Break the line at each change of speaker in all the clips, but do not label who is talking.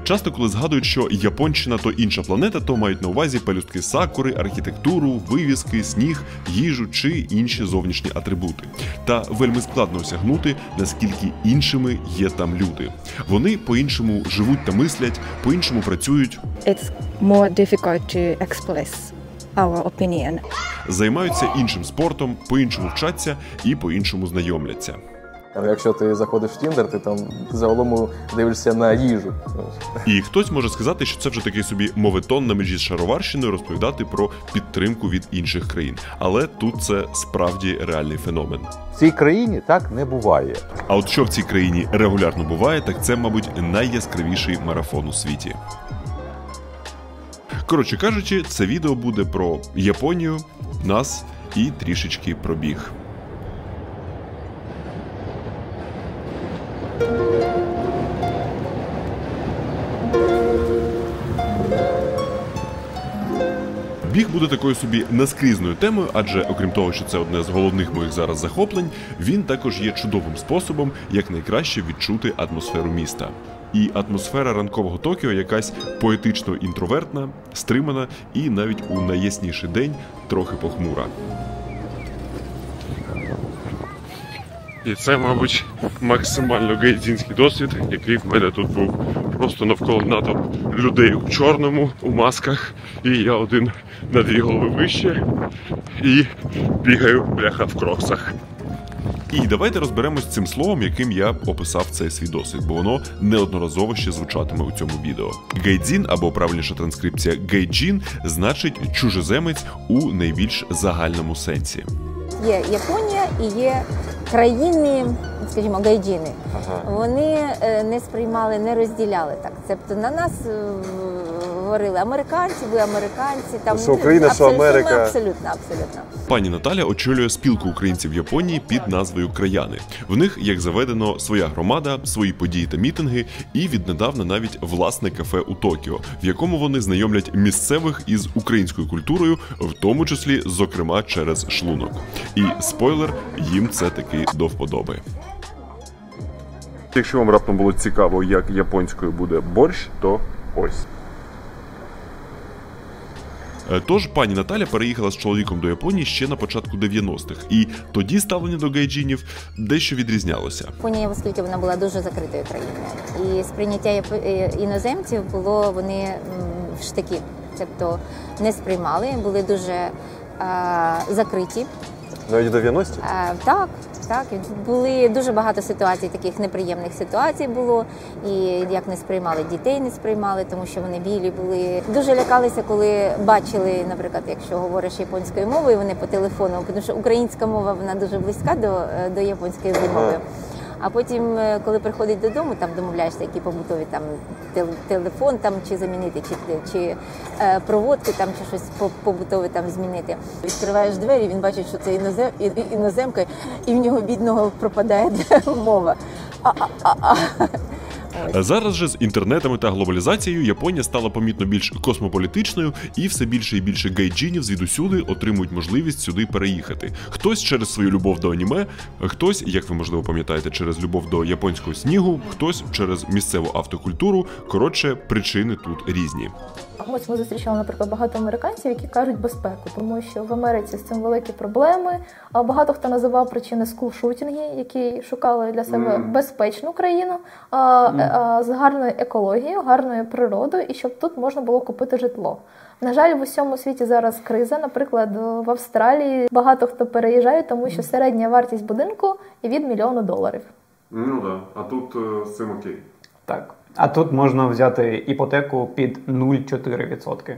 Часто, коли згадують, що Японщина – то інша планета, то мають на увазі пелюстки сакури, архітектуру, вивіски, сніг, їжу чи інші зовнішні атрибути. Та вельми складно осягнути, наскільки іншими є там люди. Вони по-іншому живуть та мислять, по-іншому працюють.
It's more difficult to express our opinion.
Займаються іншим спортом, по-іншому вчаться і по-іншому знайомляться.
Якщо ти заходиш в Тіндер, ти там загалом дивишся на їжу.
І хтось може сказати, що це вже такий собі моветон на межі з шароварщиною розповідати про підтримку від інших країн. Але тут це справді реальний феномен.
В цій країні так не буває.
А от що в цій країні регулярно буває, так це, мабуть, найяскравіший марафон у світі. Коротше кажучи, це відео буде про Японію, нас і трішечки про біг. Біг буде такою собі наскрізною темою, адже, окрім того, що це одне з головних моїх зараз захоплень, він також є чудовим способом, як найкраще відчути атмосферу міста. І атмосфера ранкового Токіо якась поетично інтровертна, стримана і навіть у найясніший день трохи похмура.
І це, мабуть, максимально гайдзінський досвід, який в мене тут був. Просто навколо натовп людей у чорному, у масках, і я один на 2 голови вище, і бігаю, бляха, в кроксах.
І давайте розберемось з цим словом, яким я описав цей свій досвід, бо воно неодноразово ще звучатиме у цьому відео. Гайдзін, або правильніша транскрипція гейджін, значить чужеземець у найбільш загальному сенсі.
Є Японія і є країни, скажімо, гайджіни. Вони не сприймали, не розділяли так. Тобто на нас говорили американці, ви американці. Там,
що Україна, що Америка.
Абсолютно.
Пані Наталя очолює спілку українців в Японії під назвою «Краяни». В них, як заведено, своя громада, свої події та мітинги і віднедавна навіть власне кафе у Токіо, в якому вони знайомлять місцевих із українською культурою, в тому числі, зокрема, через шлунок. І, спойлер, їм це таки до вподоби.
Якщо вам раптом було цікаво, як японською буде борщ, то ось.
Тож пані Наталя переїхала з чоловіком до Японії ще на початку 90-х, і тоді ставлення до гайджинів дещо відрізнялося.
Японія, оскільки вона була дуже закритою країною, і сприйняття іноземців було, вони в штики, тобто не сприймали, були дуже закриті.
Навіть 90-ті?
Так. Були дуже багато ситуацій, таких неприємних ситуацій було. І як не сприймали дітей, не сприймали, тому що вони білі були. Дуже лякалися, коли бачили, наприклад, якщо говориш японською мовою, вони по телефону, тому що українська мова, вона дуже близька до японської мови. А потім, коли приходить додому, там домовляєшся, які побутові там телефон там чи замінити, чи проводки там, чи щось побутове там змінити. Відкриваєш двері, він бачить, що це іноземка, і в нього бідного пропадає мова.
Зараз же з інтернетами та глобалізацією Японія стала помітно більш космополітичною, і все більше і більше гайджинів звідусюди отримують можливість сюди переїхати. Хтось через свою любов до аніме, хтось, як ви можливо пам'ятаєте, через любов до японського снігу, хтось через місцеву автокультуру. Коротше, причини тут різні.
Ось ми зустрічали, наприклад, багато американців, які кажуть безпеку, тому що в Америці з цим великі проблеми. Багато хто називав причини скулшутінги, які шукали для себе безпечну країну з гарною екологією, гарною природою, і щоб тут можна було купити житло. На жаль, в усьому світі зараз криза. Наприклад, в Австралії багато хто переїжджає, тому що середня вартість будинку є від $1 мільйона.
Ну так, а тут з цим окей.
Так. А тут можна взяти іпотеку під 0,4%.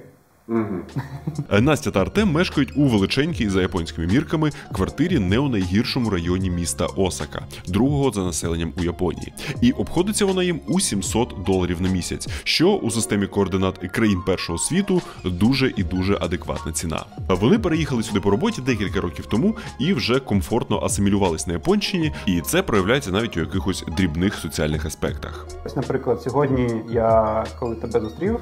Настя та Артем мешкають у величенькій, за японськими мірками, квартирі не у найгіршому районі міста Осака, другого за населенням у Японії. І обходиться вона їм у $700 на місяць, що у системі координат країн першого світу дуже і дуже адекватна ціна. Вони переїхали сюди по роботі декілька років тому і вже комфортно асимілювались на Японщині, і це проявляється навіть у якихось дрібних соціальних аспектах.
Ось, наприклад, сьогодні я, коли тебе зустрів,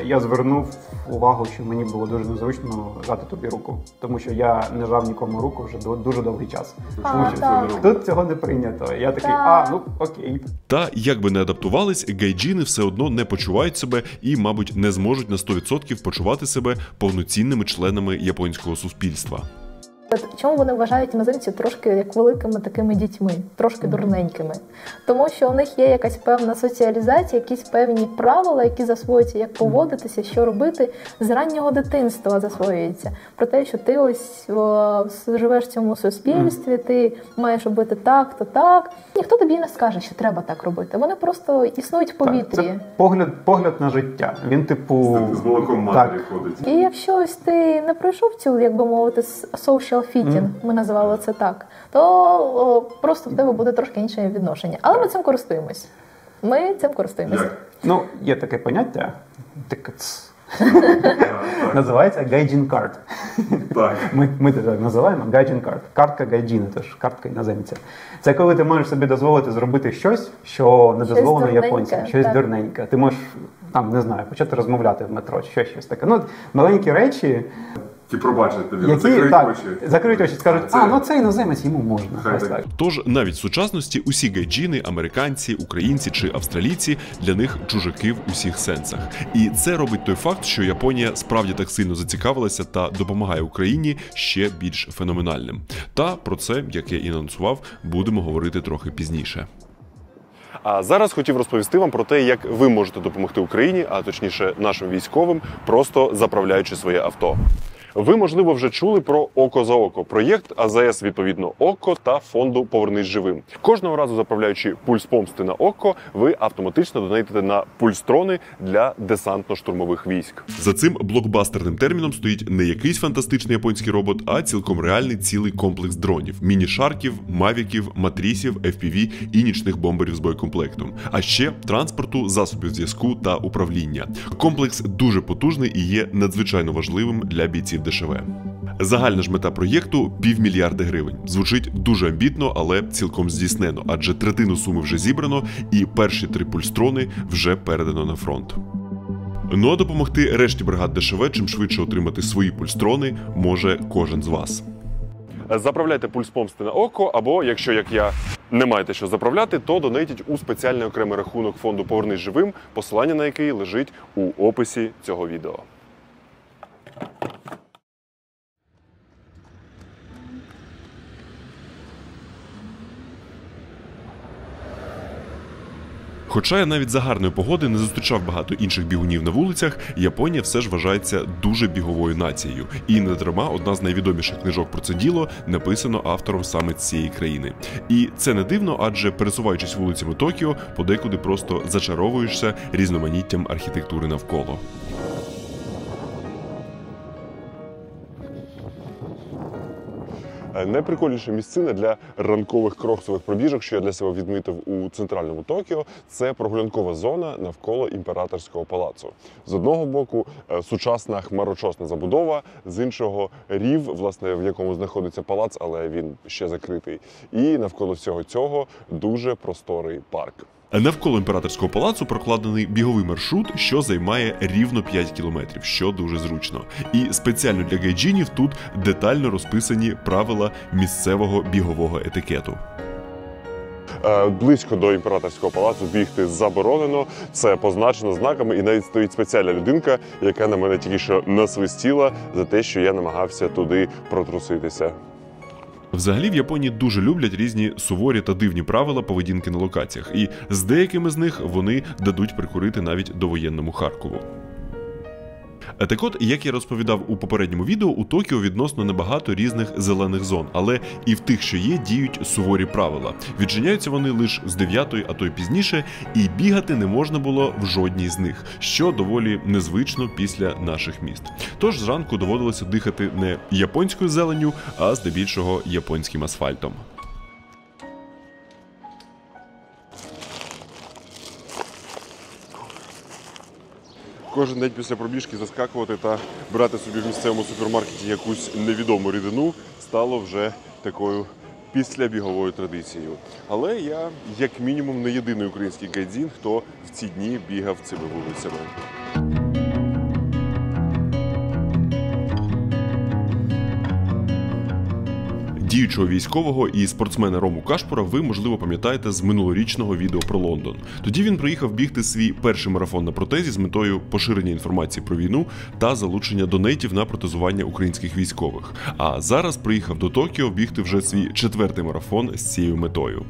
я звернув увагу увагу, що мені було дуже незручно жати тобі руку. Тому що я не жав нікому руку вже дуже довгий час. Тому що тут цього не прийнято. Я такий, ну окей.
Та, як би не адаптувались, гайджини все одно не почувають себе і, мабуть, не зможуть на 100% почувати себе повноцінними членами японського суспільства.
Чому вони вважають іноземців трошки як великими такими дітьми, трошки дурненькими? Тому що у них є якась певна соціалізація, якісь певні правила, які засвоюються, як поводитися, що робити, з раннього дитинства засвоюються. Про те, що ти ось живеш в цьому суспільстві, ти маєш робити так, то так. Ніхто тобі не скаже, що треба так робити. Вони просто існують в повітрі.
Це погляд на життя. Він типу...
З молоком матері ходить.
І якщо ось ти не пройшов цю, як би мовити, social fitting, ми називали це так, то просто в тебе буде трошки інше відношення. Але ми цим користуємось.
Ну, є таке поняття, називається гайджін карт. Ми це так називаємо гайджін карт. Картка гайджіна, тож картка іноземця. Це коли ти можеш собі дозволити зробити щось, що не дозволено японцям, щось дурненьке. Ти можеш, не знаю, почати розмовляти в метро, щось таке. Ну, маленькі речі,
Ті пробачать тобі,
закриють очі, скажуть, це іноземець, йому можна.
Тож навіть в сучасності усі гайджини, американці, українці чи австралійці для них чужаки в усіх сенсах. І це робить той факт, що Японія справді так сильно зацікавилася та допомагає Україні ще більш феноменальним. Та про це, як я і анонсував, будемо говорити трохи пізніше. А зараз хотів розповісти вам про те, як ви можете допомогти Україні, а точніше нашим військовим, просто заправляючи своє авто. Ви, можливо, вже чули про «Око за око» – проєкт АЗС, відповідно, «Око» та фонду «Повернись живим». Кожного разу, заправляючи пульс помсти на «Око», ви автоматично донейтите на пульстрони для десантно-штурмових військ. За цим блокбастерним терміном стоїть не якийсь фантастичний японський робот, а цілком реальний цілий комплекс дронів – міні-шарків, мавіків, матрісів, FPV і нічних бомберів з боєкомплектом. А ще транспорту, засобів зв'язку та управління. Комплекс дуже потужний і є надзвичайно важливим для бійців ДШВ. Загальна ж мета проєкту – 500 мільйонів гривень. Звучить дуже амбітно, але цілком здійснено, адже третину суми вже зібрано і перші 3 пульстрони вже передано на фронт. Ну а допомогти решті бригад ДШВ чим швидше отримати свої пульстрони може кожен з вас. Заправляйте пульс помсти на «Око», або, якщо, як я, не маєте що заправляти, то донейтіть у спеціальний окремий рахунок фонду «Повернись живим», посилання на який лежить у описі цього відео. Хоча я навіть за гарної погоди не зустрічав багато інших бігунів на вулицях, Японія все ж вважається дуже біговою нацією. І недарма одна з найвідоміших книжок про це діло написано автором саме цієї країни. І це не дивно, адже пересуваючись вулицями Токіо, подекуди просто зачаровуєшся різноманіттям архітектури навколо. Найприкольніша місцина для ранкових кросових пробіжок, що я для себе відмітив у центральному Токіо, це прогулянкова зона навколо імператорського палацу. З одного боку сучасна хмарочосна забудова, з іншого рів, власне, в якому знаходиться палац, але він ще закритий. І навколо всього цього дуже просторий парк. Навколо імператорського палацу прокладений біговий маршрут, що займає рівно 5 кілометрів, що дуже зручно. І спеціально для гайджинів тут детально розписані правила місцевого бігового етикету. Близько до імператорського палацу бігти заборонено, це позначено знаками, і навіть стоїть спеціальна людинка, яка на мене тільки що насвистіла за те, що я намагався туди протруситися. Взагалі в Японії дуже люблять різні суворі та дивні правила поведінки на локаціях, і з деякими з них вони дадуть прикурити навіть довоєнному Харкову. Так от, як я розповідав у попередньому відео, у Токіо відносно небагато різних зелених зон, але і в тих, що є, діють суворі правила. Відчиняються вони лише з 9-ї, а то й пізніше, і бігати не можна було в жодній з них, що доволі незвично після наших міст. Тож зранку доводилося дихати не японською зеленню, а здебільшого японським асфальтом. Кожен день після пробіжки заскакувати та брати собі в місцевому супермаркеті якусь невідому рідину стало вже такою післябіговою традицією. Але я, як мінімум, не єдиний український гайдзін, хто в ці дні бігав цими вулицями. Діючого військового і спортсмена Рому Кашпура ви, можливо, пам'ятаєте з минулорічного відео про Лондон. Тоді він приїхав бігти свій перший марафон на протезі з метою поширення інформації про війну та залучення донейтів на протезування українських військових. А зараз приїхав до Токіо бігти вже свій 4-й марафон з цією метою.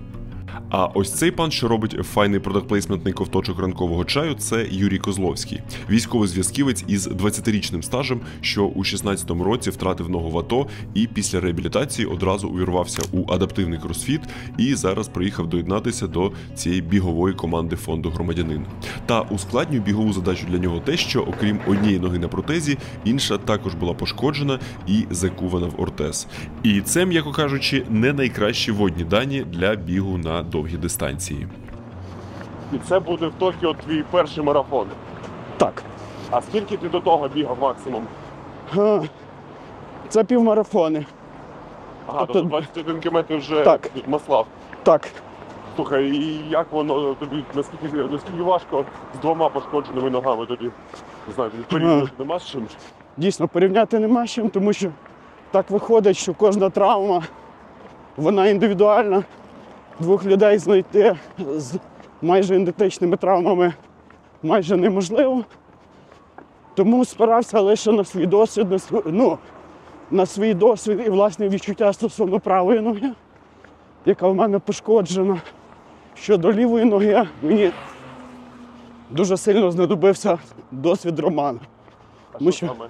А ось цей пан, що робить файний продакт-плейсментний ковточок ранкового чаю, це Юрій Козловський. Військовий зв'язківець із 20-річним стажем, що у 16-му році втратив ногу в АТО і після реабілітації одразу увірвався у адаптивний кросфіт і зараз приїхав доєднатися до цієї бігової команди фонду «Громадянин». Та ускладнює бігову задачу для нього те, що окрім однієї ноги на протезі, інша також була пошкоджена і закувана в ортез. І це, м'яко кажучи, не найкращі водні дані для бігу на довгі дистанції.
І це буде в Токіо твій перший марафон?
Так.
А скільки ти до того бігав максимум?
Це півмарафони.
Ага, тобто 21 км вже
так.
Маслав.
Так.
Слухай, і як воно тобі, наскільки важко з 2 пошкодженими ногами тобі? Не знаю, порівняти нема з чим?
Дійсно, порівняти нема з чим, тому що так виходить, що кожна травма, вона індивідуальна. 2 людей знайти з майже ідентичними травмами майже неможливо. Тому спирався лише на свій досвід, на свій досвід і власне відчуття стосовно правої ноги, яка в мене пошкоджена. Щодо лівої ноги, мені дуже сильно знадобився досвід Романа.
А що саме?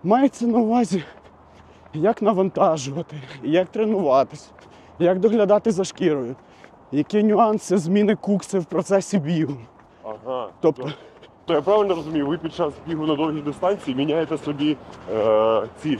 Мається на увазі, як навантажувати, як тренуватись, як доглядати за шкірою, які нюанси зміни кукси в процесі бігу.
Ага.
Тобто,
то я правильно розумію, ви під час бігу на довгій дистанції міняєте собі ці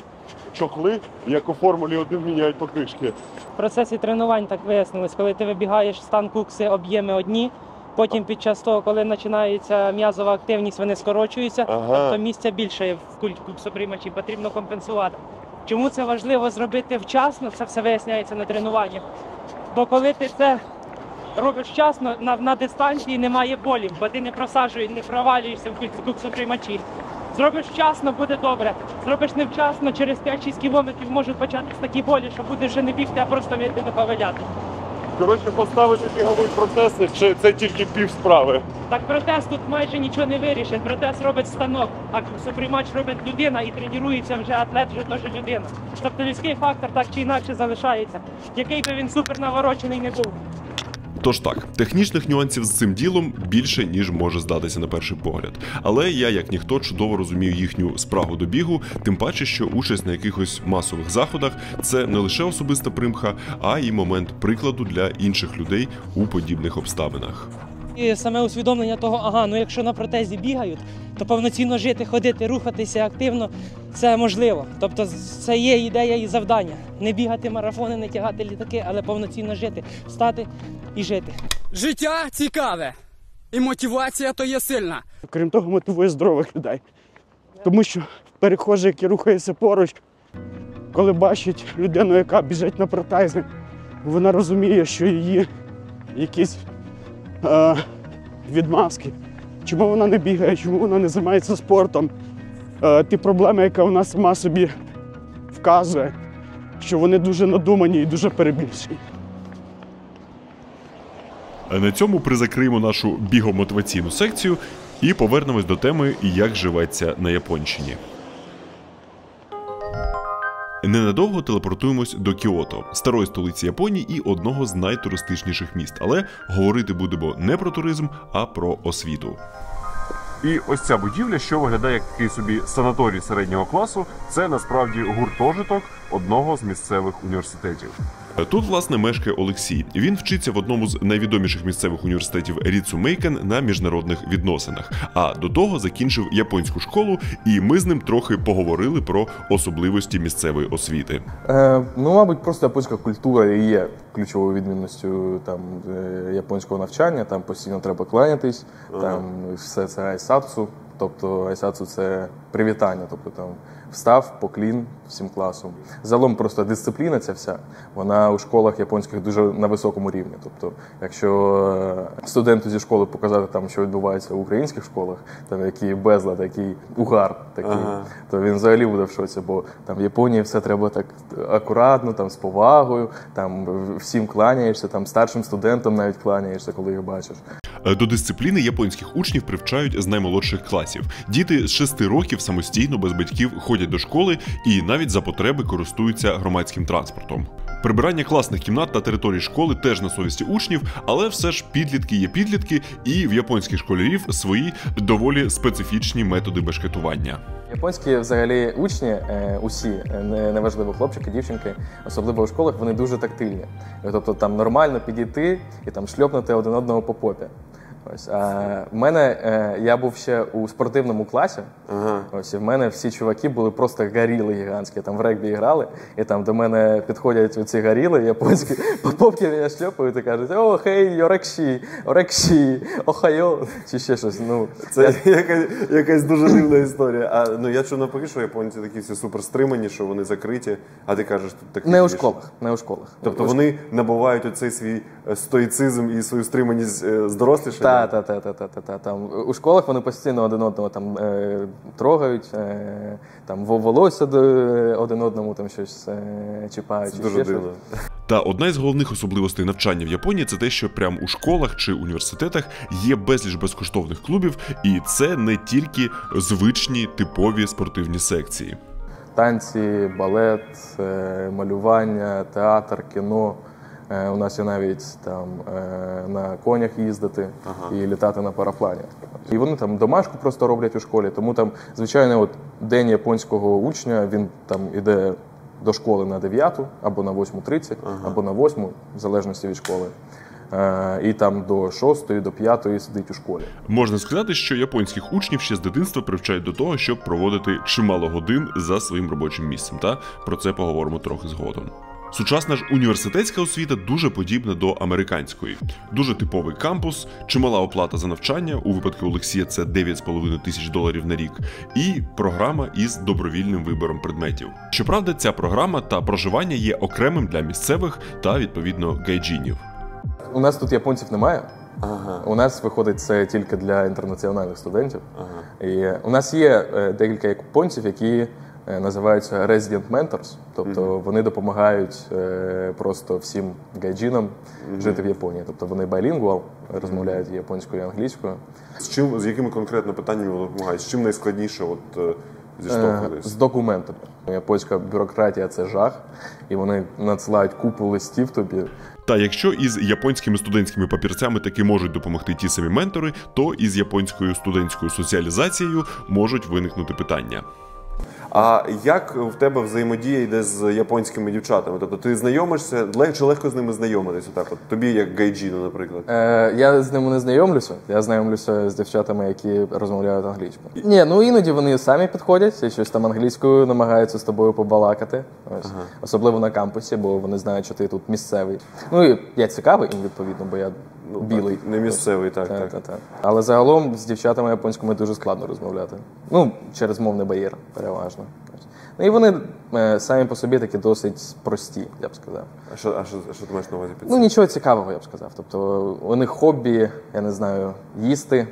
чохли, як у Формулі 1 міняють покришки?
В процесі тренувань так вияснилось, коли ти вибігаєш, стан кукси, об'єми одні, потім під час того, коли починається м'язова активність, вони скорочуються, тобто місця більше в куксоприймачі, потрібно компенсувати. Чому це важливо зробити вчасно, це все виясняється на тренуваннях. Бо коли ти це робиш вчасно, на дистанції немає болів, бо ти не просаджуєш, не провалюєшся в куксоприймачі. Зробиш вчасно, буде добре. Зробиш невчасно, через 5-6 кілометрів можуть початись такі болі, що будеш вже не бігти, а просто не повиляти.
Коротше, поставити біговий протез, чи це тільки пів справи?
Так протез тут майже нічого не вирішить. Протез робить станок, а куксоприймач робить людина і тренується вже атлет, вже теж людина. Тобто людський фактор так чи інакше залишається, який би він супер наворочений не був.
Тож так, технічних нюансів з цим ділом більше, ніж може здатися на перший погляд. Але я, як ніхто, чудово розумію їхню спрагу до бігу, тим паче, що участь на якихось масових заходах – це не лише особиста примха, а й момент прикладу для інших людей у подібних обставинах.
І саме усвідомлення того, якщо на протезі бігають, то повноцінно жити, ходити, рухатися активно – це можливо. Тобто це є ідея і завдання. Не бігати марафони, не тягати літаки, але повноцінно жити, встати і жити.
Життя цікаве, і мотивація то є сильна.
Крім того, мотивує здорових людей. Тому що перехожий, який рухається поруч, коли бачить людину, яка біжить на протезі, вона розуміє, що її якісь відмазки. Чому вона не бігає, чому вона не займається спортом. Ті проблеми, які вона сама собі вказує, що вони дуже надумані і дуже перебільшені.
На цьому призакриємо нашу бігомотиваційну секцію і повернемось до теми «Як живеться на Японщині». Ненадовго телепортуємось до Кіото, старої столиці Японії і одного з найтуристичніших міст. Але говорити будемо не про туризм, а про освіту.
І ось ця будівля, що виглядає як такий собі санаторій середнього класу, це насправді гуртожиток одного з місцевих університетів.
Тут, власне, мешкає Олексій. Він вчиться в одному з найвідоміших місцевих університетів Ріцумейкен на міжнародних відносинах. А до того закінчив японську школу, і ми з ним трохи поговорили про особливості місцевої освіти.
Мабуть, просто японська культура і є ключовою відмінністю японського навчання. Там постійно треба кланятись, там все це айсатсу. Тобто айсацу – це привітання, тобто там встав, поклін всім класом. Загалом просто дисципліна ця вся, вона у школах японських дуже на високому рівні. Тобто, якщо студенту зі школи показати там, що відбувається в українських школах, там який безлад, який угар такий, то він взагалі буде в шоці, бо там в Японії все треба так акуратно, там з повагою, там всім кланяєшся, там старшим студентам навіть кланяєшся, коли їх бачиш.
До дисципліни японських учнів привчають з наймолодших класів. Діти з 6 років самостійно, без батьків, ходять до школи і навіть за потреби користуються громадським транспортом. Прибирання класних кімнат та територій школи теж на совісті учнів, але все ж підлітки є підлітки, і в японських школярів свої доволі специфічні методи бешкетування.
Японські взагалі учні, усі, неважливо хлопчики, дівчинки, особливо у школах, вони дуже тактильні. Тобто там нормально підійти і там шльопнути один одного по попі. Ось, в мене, я був ще у спортивному класі, ось, і в мене всі чуваки були просто горіли гігантські, там в регбі грали, і там до мене підходять ці горіли японські, по попки мене шльопають і кажуть: «О, хей, орекші, охайо», чи ще щось. Ну,
це якась дуже дивна історія. Я чув навпаки, що японці такі всі суперстримані, що вони закриті, а ти кажеш, тут такі...
Не у школах.
Тобто вони набувають оцей свій стоїцизм і свою стриманість з дорослішання?
Там у школах вони постійно один одного там трогають, там волосся один одному там щось чіпають.
Це дуже дивно.
Та одна із головних особливостей навчання в Японії – це те, що прямо у школах чи університетах є безліч безкоштовних клубів, і це не тільки звичні типові спортивні секції.
Танці, балет, малювання, театр, кіно. У нас є навіть там на конях їздити і літати на параплані. І вони там домашку просто роблять у школі, тому там, звичайно, от день японського учня, він там іде до школи на 9 або на 8:30, або на 8, в залежності від школи. І там до 6, до 5 сидить у школі.
Можна сказати, що японських учнів ще з дитинства привчають до того, щоб проводити чимало годин за своїм робочим місцем. Та про це поговоримо трохи згодом. Сучасна ж університетська освіта дуже подібна до американської. Дуже типовий кампус, чимала оплата за навчання, у випадку Олексія це $9,5 тисяч на рік, і програма із добровільним вибором предметів. Щоправда, ця програма та проживання є окремим для місцевих та, відповідно, гайджінів.
У нас тут японців немає. У нас, виходить, це тільки для інтернаціональних студентів. І у нас є декілька японців, які називаються Resident Mentors, тобто вони допомагають просто всім гайджінам жити в Японії. Тобто вони байлінгвал, розмовляють японською і англійською.
З якими конкретно питаннями вони допомагають? З чим найскладніше зіштовхувались?
З документами. Японська бюрократія – це жах, і вони надсилають купу листів тобі.
Та якщо із японськими студентськими папірцями таки можуть допомогти ті самі ментори, то із японською студентською соціалізацією можуть виникнути питання.
А як в тебе взаємодія йде з японськими дівчатами? Тобто ти знайомишся, чи легко з ними знайомитися? Так, от тобі як гайджіну, наприклад?
Я з ними не знайомлюся. Я знайомлюся з дівчатами, які розмовляють англійською. Ні, ну іноді вони самі підходять і щось там англійською намагаються з тобою побалакати. Ось. Особливо на кампусі, бо вони знають, що ти тут місцевий. Ну і я цікавий їм, відповідно, бо я білий.
Так, не місцевий, так.
Але загалом з дівчатами японськими дуже складно розмовляти. Ну, через мовний бар'єр, переважно. Ну і вони самі по собі такі досить прості, я б сказав.
А що ти маєш на увазі під
цим? Ну, нічого цікавого, я б сказав. Тобто у них хобі, я не знаю, їсти,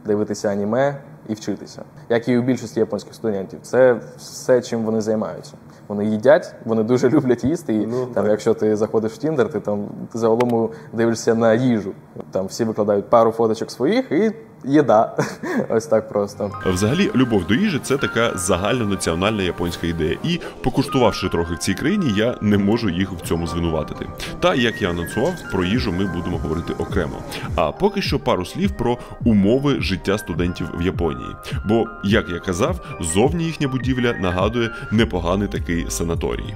дивитися аніме і вчитися. Як і у більшості японських студентів. Це все, чим вони займаються. Вони їдять, вони дуже люблять їсти, і там, якщо ти заходиш в Tinder, ти там загалом дивишся на їжу. Там всі викладають пару фоточок своїх і їда. Ось так просто.
Взагалі, любов до їжі – це така загальнонаціональна японська ідея. І, покуштувавши трохи в цій країні, я не можу їх в цьому звинуватити. Та, як я анонсував, про їжу ми будемо говорити окремо. А поки що пару слів про умови життя студентів в Японії. Бо, як я казав, зовні їхня будівля нагадує непоганий такий санаторій.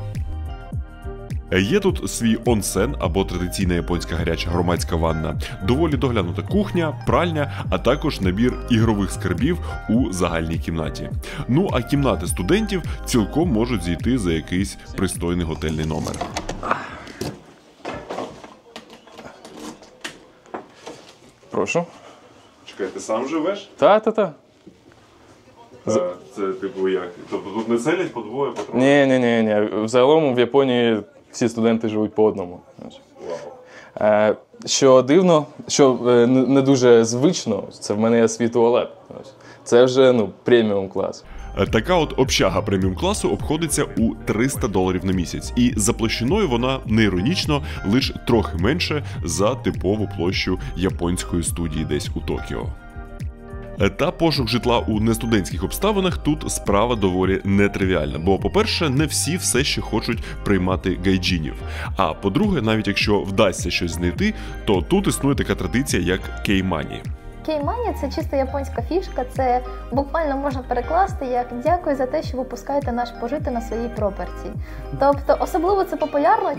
Є тут свій онсен, або традиційна японська гаряча громадська ванна, доволі доглянута кухня, пральня, а також набір ігрових скарбів у загальній кімнаті. Ну а кімнати студентів цілком можуть зійти за якийсь пристойний готельний номер.
Прошу.
Чекай, ти сам живеш?
Та.
Це типу як? Тобто тут не селять по двоє, по троє?
Ні. Взагалом в Японії всі студенти живуть по одному.
Вау.
Що дивно, що не дуже звично, це в мене є свій туалет. Це вже преміум клас.
Така от общага преміум класу обходиться у $300 на місяць, і за площиною вона не іронічно лише трохи менше за типову площу японської студії десь у Токіо. Та пошук житла у нестудентських обставинах тут справа доволі нетривіальна, бо, по-перше, не всі все ще хочуть приймати гайджінів. А по-друге, навіть якщо вдасться щось знайти, то тут існує така традиція, як кеймані.
Кеймані – це чисто японська фішка, це буквально можна перекласти як «дякую за те, що ви пускаєте нас пожити на своїй проперті». Тобто, особливо це популярно,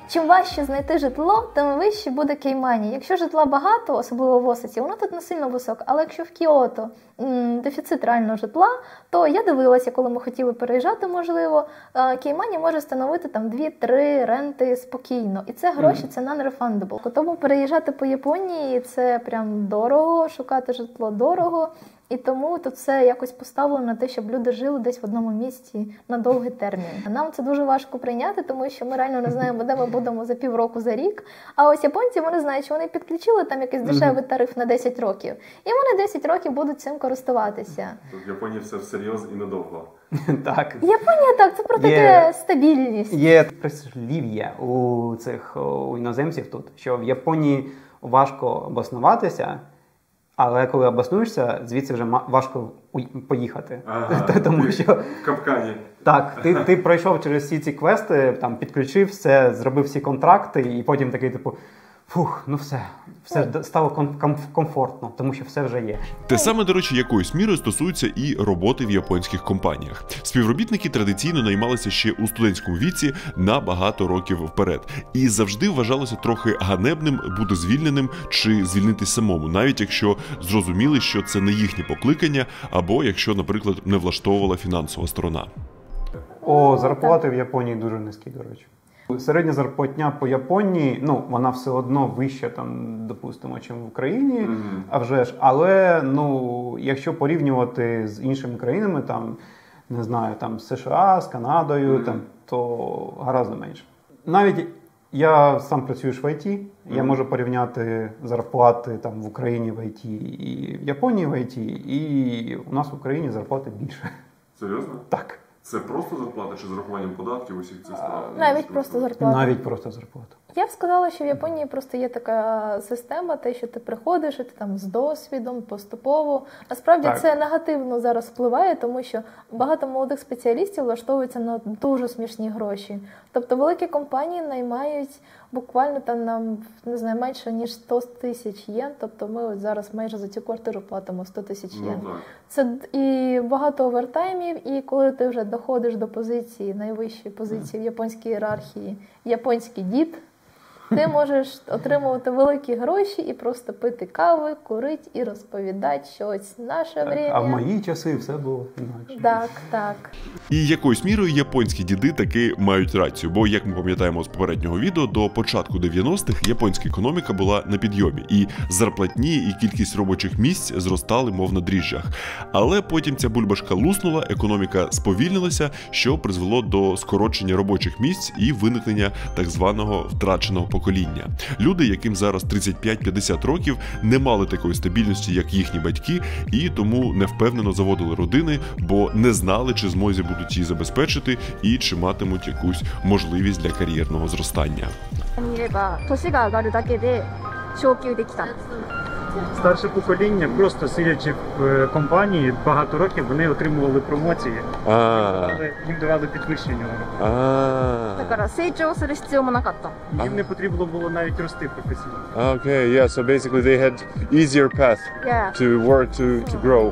чим важче знайти житло, тим вище буде кеймані. Якщо житла багато, особливо в Осаці, воно тут не сильно високе, але якщо в Кіото дефіцит реального житла, то я дивилася, коли ми хотіли переїжджати, можливо, кеймані може становити там 2-3 ренти спокійно. І це гроші, це non-refundable. Тому переїжджати по Японії – це прям дорого, шукати житло дорого. І тому тут все якось поставлено на те, щоб люди жили десь в одному місці на довгий термін. Нам це дуже важко прийняти, тому що ми реально не знаємо, де ми будемо за півроку, за рік. А ось японці, вони знають, що вони підключили там якийсь дешевий тариф на 10 років. І вони 10 років будуть цим користуватися.
Тут в Японії все всерйоз і надовго.
Так.
Японія так, це про таке стабільність.
Є прислів'я у іноземців тут, що в Японії важко обоснуватися, але коли обоснуєшся, звідси вже важко поїхати. Тому що
в капкані.
Так, ти пройшов через всі ці квести, там підключив все, зробив всі контракти, і потім такий типу, фух, все стало комфортно, тому що все вже є.
Те саме, до речі, якоюсь мірою стосується і роботи в японських компаніях. Співробітники традиційно наймалися ще у студентському віці на багато років вперед. І завжди вважалося трохи ганебним бути звільненим чи звільнитись самому, навіть якщо зрозуміли, що це не їхнє покликання, або якщо, наприклад, не влаштовувала фінансова сторона.
Зарплати в Японії дуже низькі, до речі. Середня зарплатня по Японії, вона все одно вища, допустимо, чим в Україні, а вже ж. Але, якщо порівнювати з іншими країнами, не знаю, з США, з Канадою, то гораздо менше. Навіть я сам працюю в ІТ, я можу порівняти зарплати в Україні в ІТ і в Японії в ІТ, і у нас в Україні зарплати більше.
Серйозно?
Так.
Це просто зарплата чи з урахуванням податків усіх цих справ?
Навіть просто зарплата.
Навіть просто зарплата.
Я б сказала, що в Японії просто є така система, те, що ти приходиш, і ти там з досвідом, поступово. Насправді це негативно зараз впливає, тому що багато молодих спеціалістів влаштовуються на дуже смішні гроші. Тобто великі компанії наймають буквально нам, не знаю, менше ніж 100 тисяч єн. Тобто ми зараз майже за цю квартиру платимо 100 тисяч єн. Це і багато овертаймів, і коли ти вже доходиш до позиції, найвищої позиції в японській ієрархії, японський дід, ти можеш отримувати великі гроші і просто пити кави, курити і розповідати, що ось наше время.
А в мої часи все було інакше.
Так.
І якоюсь мірою японські діди таки мають рацію, бо, як ми пам'ятаємо з попереднього відео, до початку 90-х японська економіка була на підйомі, і зарплатні, і кількість робочих місць зростали, мов на дріжджах. Але потім ця бульбашка луснула, економіка сповільнилася, що призвело до скорочення робочих місць і виникнення так званого втраченого покоління. Люди, яким зараз 35-50 років, не мали такої стабільності, як їхні батьки, і тому невпевнено заводили родини, бо не знали, чи змозі будуть її забезпечити і чи матимуть якусь можливість для кар'єрного зростання.
Старше покоління, просто сидячи в компанії багато років, вони отримували промоції, їм давали підвищення. Їм не потрібно було навіть рости професійно.
Okay, so basically they had easier path to work, to grow.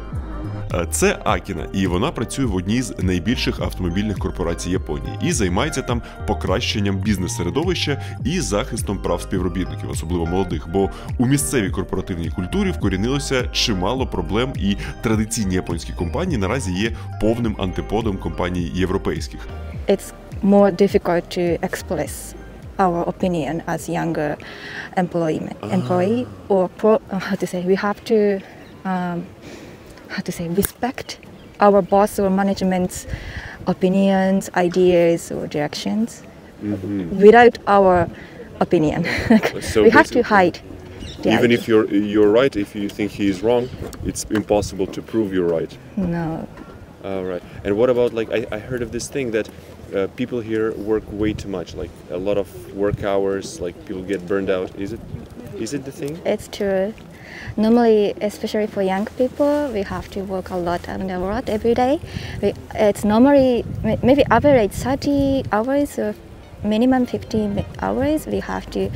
Це Акіна, і вона працює в одній з найбільших автомобільних корпорацій Японії і займається там покращенням бізнес-середовища і захистом прав співробітників, особливо молодих, бо у місцевій корпоративній культурі вкорінилося чимало проблем, і традиційні японські компанії наразі є повним антиподом компаній європейських.
It's more difficult to express our opinion as younger employee or we have to respect our boss or management's opinions, ideas, or directions. Without our opinion,
So
we have to hide.
Even if you're right, if you think he is wrong, it's impossible to prove you're right.
No.
All right. And what about, like, I heard of this thing that people here work way too much, like a lot of work hours, like people get burned out. Is it the thing?
It's true. Normally, especially for young people, we have to work a lot on the road every day. It's normally maybe average 30 hours or minimum 50 hours. We have to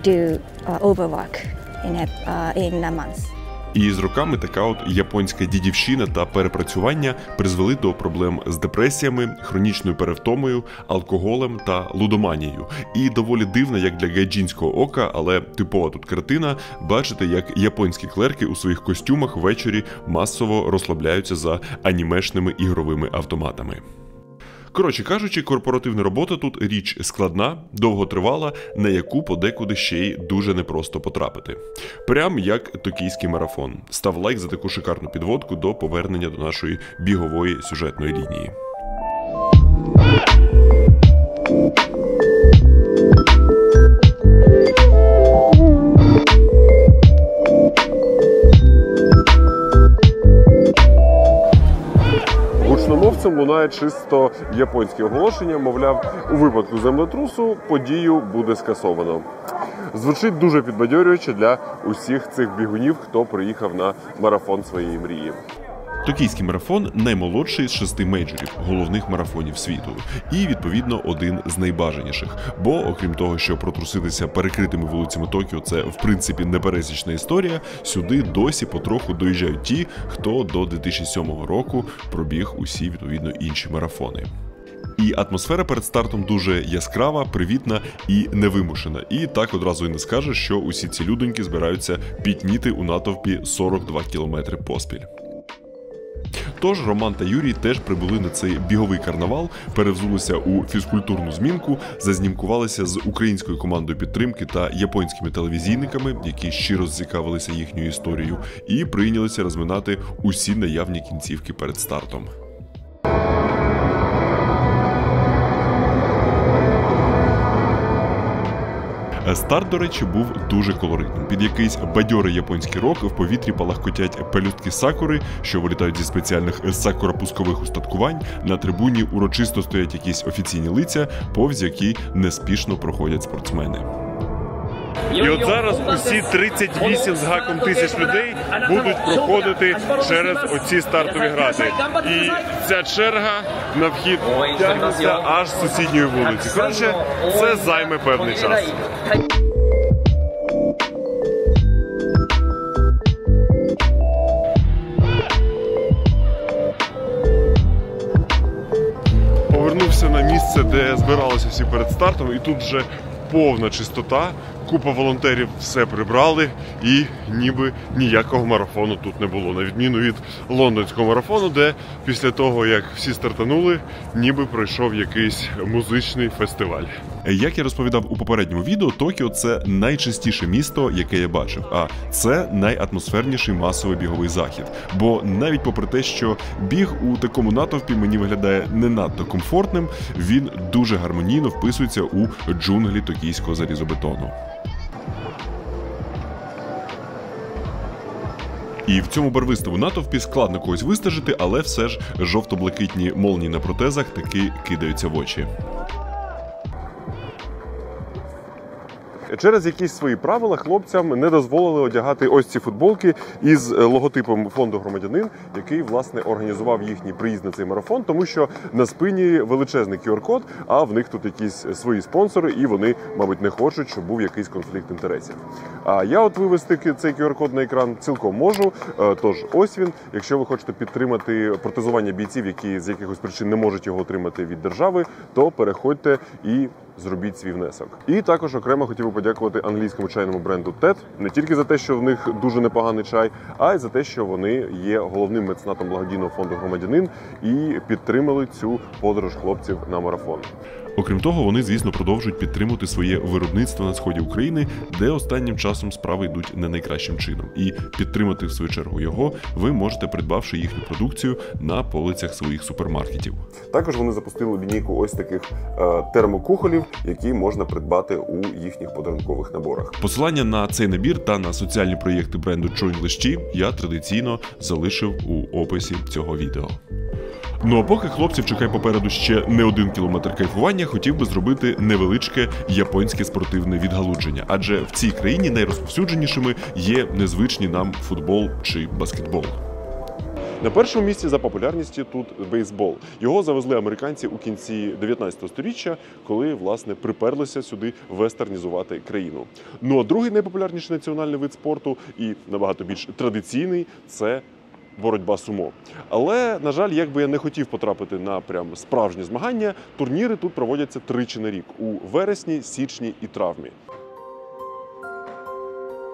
do overwork in a month.
І з роками така от японська дідівщина та перепрацювання призвели до проблем з депресіями, хронічною перевтомою, алкоголем та лудоманією. І доволі дивна, як для гайджінського ока, але типова тут картина, бачити, як японські клерки у своїх костюмах ввечері масово розслабляються за анімешними ігровими автоматами. Коротше кажучи, корпоративна робота тут річ складна, довготривала, на яку подекуди ще й дуже непросто потрапити. Прям як токійський марафон. Став лайк за таку шикарну підводку до повернення до нашої бігової сюжетної лінії.
Гучномовцем лунає чисто японське оголошення, мовляв, у випадку землетрусу подію буде скасовано. Звучить дуже підбадьорююче для усіх цих бігунів, хто приїхав на марафон своєї мрії.
Токійський марафон – наймолодший з 6 мейджорів, головних марафонів світу. І, відповідно, один з найбажаніших. Бо, окрім того, що протруситися перекритими вулицями Токіо – це, в принципі, непересічна історія, сюди досі потроху доїжджають ті, хто до 2007 року пробіг усі, відповідно, інші марафони. І атмосфера перед стартом дуже яскрава, привітна і невимушена. І так одразу і не скажеш, що усі ці людоньки збираються пітніти у натовпі 42 кілометри поспіль. Тож Роман та Юрій теж прибули на цей біговий карнавал, перевзулися у фізкультурну змінку, зазнімкувалися з українською командою підтримки та японськими телевізійниками, які щиро зацікавилися їхньою історією, і прийнялися розминати усі наявні кінцівки перед стартом. Старт, до речі, був дуже колоритним. Під якийсь бадьорий японський рок в повітрі палахкотять пелюстки сакури, що вилітають зі спеціальних сакура-пускових устаткувань. На трибуні урочисто стоять якісь офіційні лиця, повз які неспішно проходять спортсмени.
І от зараз усі 38 з гаком тисяч людей будуть проходити через оці стартові грати. І ця черга на вхід тягнеться аж з сусідньої вулиці. Коротше, це займе певний час. Повернувся на місце, де збиралися всі перед стартом, і тут вже повна чистота, купа волонтерів все прибрали і ніби ніякого марафону тут не було. На відміну від лондонського марафону, де після того, як всі стартанули, ніби пройшов якийсь музичний фестиваль.
Як я розповідав у попередньому відео, Токіо – це найчистіше місто, яке я бачив, а це найатмосферніший масовий біговий захід. Бо навіть попри те, що біг у такому натовпі мені виглядає не надто комфортним, він дуже гармонійно вписується у джунглі токійського залізобетону. І в цьому барвистому натовпі складно когось вистежити, але все ж жовто-блакитні молнії на протезах таки кидаються в очі.
Через якісь свої правила хлопцям не дозволили одягати ось ці футболки із логотипом фонду «Громадянин», який, власне, організував їхній приїзд на цей марафон, тому що на спині величезний QR-код, а в них тут якісь свої спонсори, і вони, мабуть, не хочуть, щоб був якийсь конфлікт інтересів. А я от вивести цей QR-код на екран цілком можу, тож ось він. Якщо ви хочете підтримати протезування бійців, які з якихось причин не можуть його отримати від держави, то переходьте і зробіть свій внесок. І також окремо хотів би подякувати англійському чайному бренду TED, не тільки за те, що в них дуже непоганий чай, а й за те, що вони є головним меценатом благодійного фонду «Громадянин» і підтримали цю подорож хлопців на марафон.
Окрім того, вони, звісно, продовжують підтримувати своє виробництво на сході України, де останнім часом справи йдуть не найкращим чином. І підтримати, в свою чергу, його ви можете, придбавши їхню продукцію на полицях своїх супермаркетів.
Також вони запустили лінійку ось таких термокухолів, які можна придбати у їхніх подарункових наборах.
Посилання на цей набір та на соціальні проєкти бренду True English Tea я традиційно залишив у описі цього відео. Ну а поки хлопців чекає попереду ще не 1 кілометр кайфування, хотів би зробити невеличке японське спортивне відгалудження. Адже в цій країні найрозповсюдженішими є незвичні нам футбол чи баскетбол.
На першому місці за популярністю тут бейсбол. Його завезли американці у кінці 19 століття, коли, власне, приперлися сюди вестернізувати країну. Ну а другий найпопулярніший національний вид спорту і набагато більш традиційний – це боротьба сумо. Але, на жаль, як би я не хотів потрапити на прям справжні змагання, турніри тут проводяться тричі на рік – у вересні, січні і травні.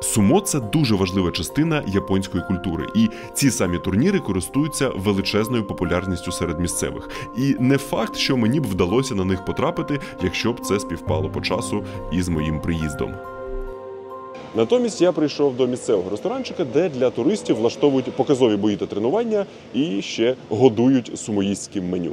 Сумо – це дуже важлива частина японської культури, і ці самі турніри користуються величезною популярністю серед місцевих. І не факт, що мені б вдалося на них потрапити, якщо б це співпало по часу із моїм приїздом.
Натомість я прийшов до місцевого ресторанчика, де для туристів влаштовують показові бої та тренування і ще годують сумоїстським меню.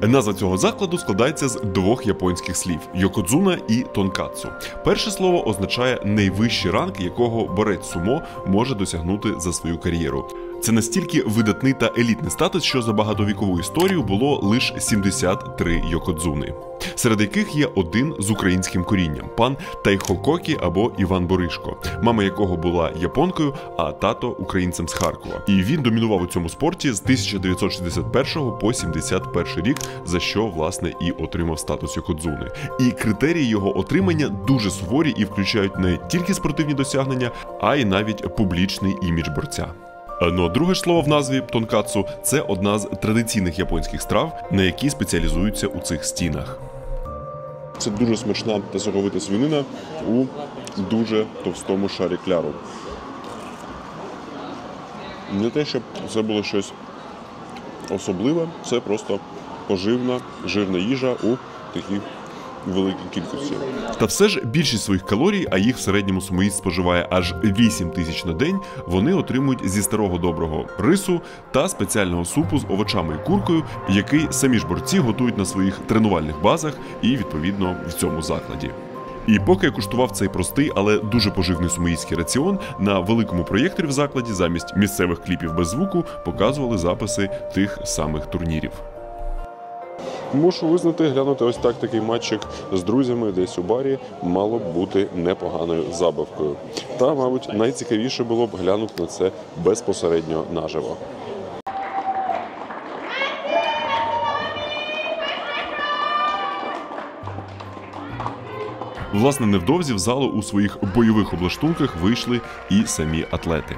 Назва цього закладу складається з 2 японських слів – йокодзуна і тонкацу. Перше слово означає найвищий ранг, якого борець сумо може досягнути за свою кар'єру. Це настільки видатний та елітний статус, що за багатовікову історію було лише 73 йокодзуни, серед яких є один з українським корінням – пан Тайхококі або Іван Боришко, мама якого була японкою, а тато – українцем з Харкова. І він домінував у цьому спорті з 1961 по 71 рік, за що, власне, і отримав статус йокодзуни. І критерії його отримання дуже суворі і включають не тільки спортивні досягнення, а й навіть публічний імідж борця. Ну а друге ж слово в назві тонкацу – це одна з традиційних японських страв, на які спеціалізуються у цих стінах.
Це дуже смачна та соковита свинина у дуже товстому шарі кляру. Не те, щоб це було щось особливе, це просто поживна, жирна їжа у такій великій кількості.
Та все ж більшість своїх калорій, а їх в середньому сумоїст споживає аж 8 тисяч на день, вони отримують зі старого доброго рису та спеціального супу з овочами і куркою, який самі ж борці готують на своїх тренувальних базах і, відповідно, в цьому закладі. І поки я куштував цей простий, але дуже поживний сумоїстський раціон, на великому проєкторі в закладі замість місцевих кліпів без звуку показували записи тих самих турнірів.
Мушу визнати, глянути ось так такий матчик з друзями десь у барі мало б бути непоганою забавкою. Та, мабуть, найцікавіше було б глянути на це безпосередньо наживо.
Власне, невдовзі в залу у своїх бойових облаштунках вийшли і самі атлети.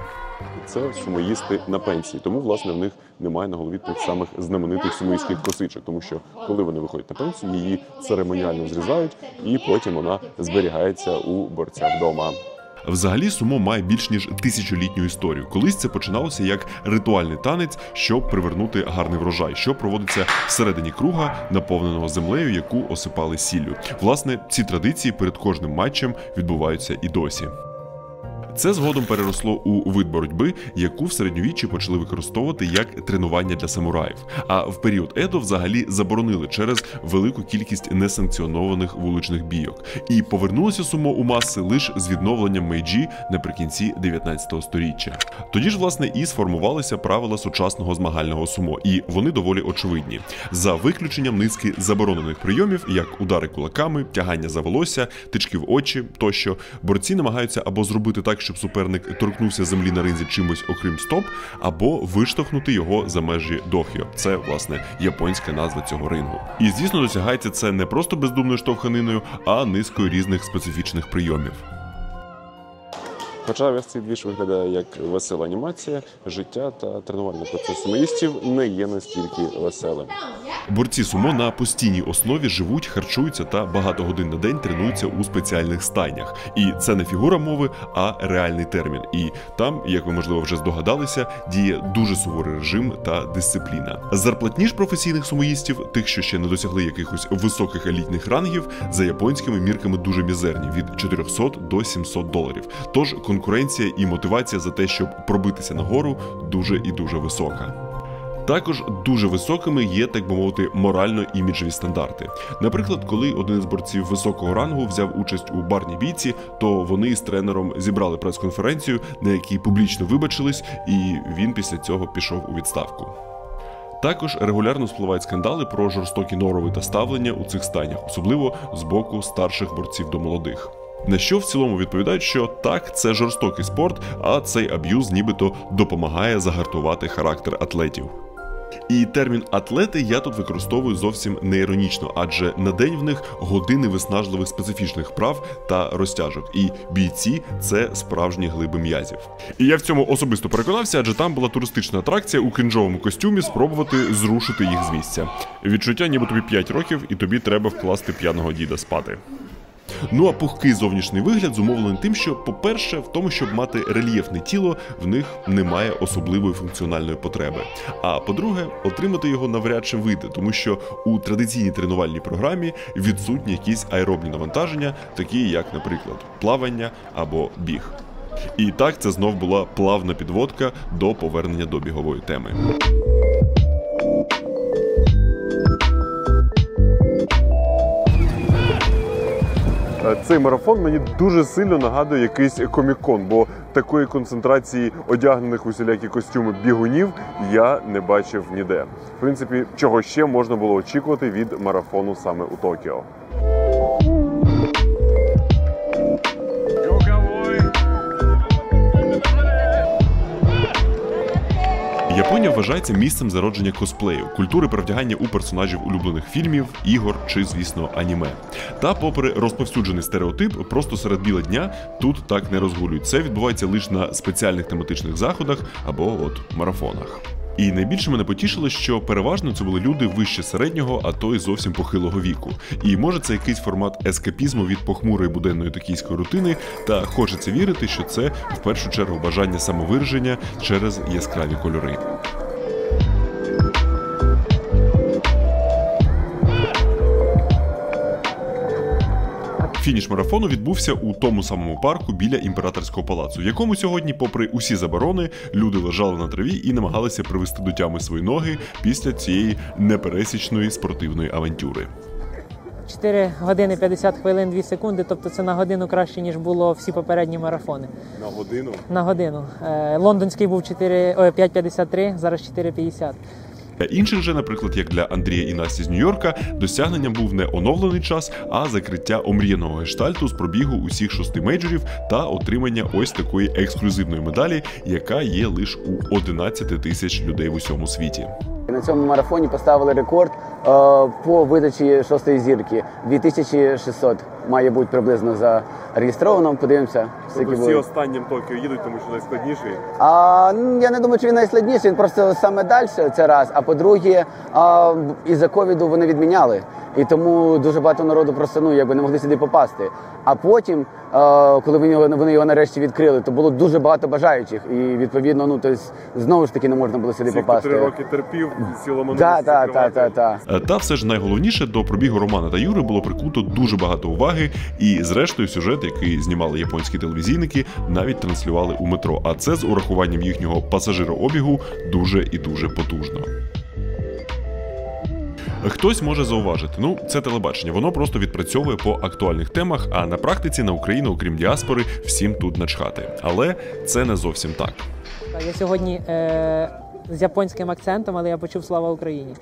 Це сумоїсти на пенсії, тому, власне, в них немає на голові тих самих знаменитих сумоїстських косичок, тому що, коли вони виходять на пенсію, її церемоніально зрізають, і потім вона зберігається у борця вдома.
Взагалі, сумо має більш ніж 1000-літню історію. Колись це починалося як ритуальний танець, щоб привернути гарний врожай, що проводиться всередині круга, наповненого землею, яку осипали сіллю. Власне, ці традиції перед кожним матчем відбуваються і досі. Це згодом переросло у вид боротьби, яку в середньовіччі почали використовувати як тренування для самураїв. А в період Едо взагалі заборонили через велику кількість несанкціонованих вуличних бійок. І повернулося сумо у маси лише з відновленням мейджі наприкінці 19 століття. Тоді ж, власне, і сформувалися правила сучасного змагального сумо, і вони доволі очевидні. За виключенням низки заборонених прийомів, як удари кулаками, тягання за волосся, тички в очі тощо, борці намагаються або зробити так, щоб суперник торкнувся землі на ринзі чимось окрім стоп, або виштовхнути його за межі дохьо. Це, власне, японська назва цього рингу. І, звісно, досягається це не просто бездумною штовханиною, а низкою різних специфічних прийомів.
Хоча весь цей двіж виглядає як весела анімація, життя та тренувальний процес сумоїстів не є настільки веселим.
Борці сумо на постійній основі живуть, харчуються та багато годин на день тренуються у спеціальних стайнях. І це не фігура мови, а реальний термін. І там, як ви, можливо, вже здогадалися, діє дуже суворий режим та дисципліна. Зарплатні ж професійних сумоїстів, тих, що ще не досягли якихось високих елітних рангів, за японськими мірками дуже мізерні – від 400 до 700 доларів. Тож конкуренція і мотивація за те, щоб пробитися нагору, дуже і дуже висока. Також дуже високими є, так би мовити, морально-іміджеві стандарти. Наприклад, коли один із борців високого рангу взяв участь у барній бійці, то вони з тренером зібрали прес-конференцію, на якій публічно вибачились, і він після цього пішов у відставку. Також регулярно спливають скандали про жорстокі норові та ставлення у цих стайнях, особливо з боку старших борців до молодих. На що в цілому відповідають, що так, це жорстокий спорт, а цей аб'юз нібито допомагає загартувати характер атлетів. І термін «атлети» я тут використовую зовсім не іронічно, адже на день в них години виснажливих специфічних вправ та розтяжок, і бійці – це справжні глиби м'язів. І я в цьому особисто переконався, адже там була туристична атракція у крінжовому костюмі спробувати зрушити їх з місця. Відчуття, ніби тобі 5 років і тобі треба вкласти п'яного діда спати. Ну а пухкий зовнішній вигляд зумовлений тим, що, по-перше, в тому, щоб мати рельєфне тіло, в них немає особливої функціональної потреби. А по-друге, отримати його навряд чи вийде, тому що у традиційній тренувальній програмі відсутні якісь аеробні навантаження, такі як, наприклад, плавання або біг. І так, це знов була плавна підводка до повернення до бігової теми.
Цей марафон мені дуже сильно нагадує якийсь комік-кон, бо такої концентрації одягнених у всілякі костюми бігунів я не бачив ніде. В принципі, чого ще можна було очікувати від марафону саме у Токіо.
Японія вважається місцем зародження косплею, культури перевдягання у персонажів улюблених фільмів, ігор чи, звісно, аніме. Та попри розповсюджений стереотип, просто серед біла дня тут так не розгулюють. Це відбувається лише на спеціальних тематичних заходах або марафонах. І найбільше мене потішило, що переважно це були люди вище середнього, а то й зовсім похилого віку. І може це якийсь формат ескапізму від похмурої буденної токійської рутини, та хочеться вірити, що це в першу чергу бажання самовираження через яскраві кольори. Фініш марафону відбувся у тому самому парку біля Імператорського палацу, в якому сьогодні, попри усі заборони, люди лежали на траві і намагалися привести до тями свої ноги після цієї непересічної спортивної авантюри.
4 години 50 хвилин 2 секунди, тобто це на годину краще, ніж було всі попередні марафони.
На годину?
На годину. Лондонський був 5:53, зараз 4:50.
Для інших же, наприклад, як для Андрія і Насті з Нью-Йорка, досягненням був не оновлений час, а закриття омріяного гештальту з пробігу усіх 6 мейджорів та отримання ось такої ексклюзивної медалі, яка є лише у 11 тисяч людей в усьому світі.
На цьому марафоні поставили рекорд по видачі 6-ї зірки. 2600 має бути приблизно зареєстровано. Подивимося.
Всі останнім Токіо їдуть, тому що найскладніший?
Я не думаю, що він найскладніший, він просто саме далі, це раз. А по-друге, із-за ковіду вони відміняли. І тому дуже багато народу просто не могли сюди попасти. А потім, коли вони його нарешті відкрили, то було дуже багато бажаючих. І відповідно, знову ж таки не можна було сюди попасти.
3 роки терпів, сіломанули.
Та все ж найголовніше, до пробігу Романа та Юри було прикуто дуже багато уваги. І зрештою сюжет, який знімали японські телевізійники, навіть транслювали у метро. А це з урахуванням їхнього пасажирообігу дуже і дуже потужно. Хтось може зауважити, це телебачення, воно просто відпрацьовує по актуальних темах, а на практиці на Україну, окрім діаспори, всім тут начхати. Але це не зовсім так.
Я сьогодні з японським акцентом, але я почув «Слава Україні».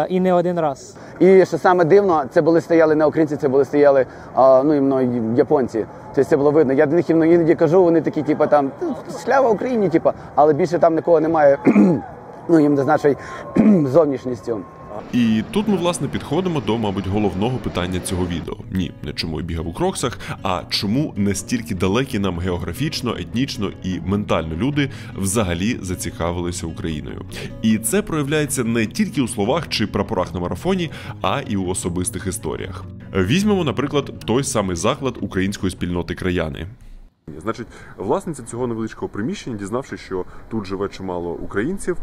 І не один раз.
І що саме дивно, це стояли не українці, це стояли японці. Тобто це було видно. Я до них іноді кажу, вони такі, «Слава Україні», але більше там нікого немає, їм з нашою зовнішністю.
І тут ми, власне, підходимо до, мабуть, головного питання цього відео. Ні, не чому я бігав у кроксах, а чому настільки далекі нам географічно, етнічно і ментально люди взагалі зацікавилися Україною. І це проявляється не тільки у словах чи прапорах на марафоні, а і у особистих історіях. Візьмемо, наприклад, той самий заклад української спільноти «Краяни».
Значить, власниця цього невеличкого приміщення, дізнавшись, що тут живе чимало українців,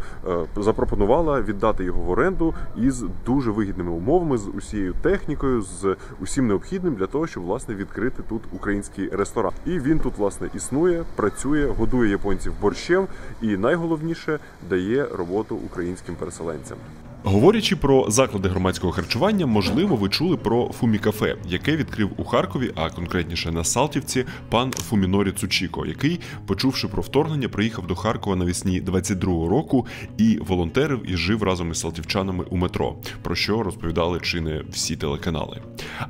запропонувала віддати його в оренду із дуже вигідними умовами, з усією технікою, з усім необхідним для того, щоб, власне, відкрити тут український ресторан. І він тут, власне, існує, працює, годує японців борщем і, найголовніше, дає роботу українським переселенцям.
Говорячи про заклади громадського харчування, можливо, ви чули про Фумі-кафе, яке відкрив у Харкові, а конкретніше на Салтівці, пан Фумінорі Цучіко, який, почувши про вторгнення, приїхав до Харкова навесні 22-го року і волонтерив і жив разом із салтівчанами у метро, про що розповідали чи не всі телеканали.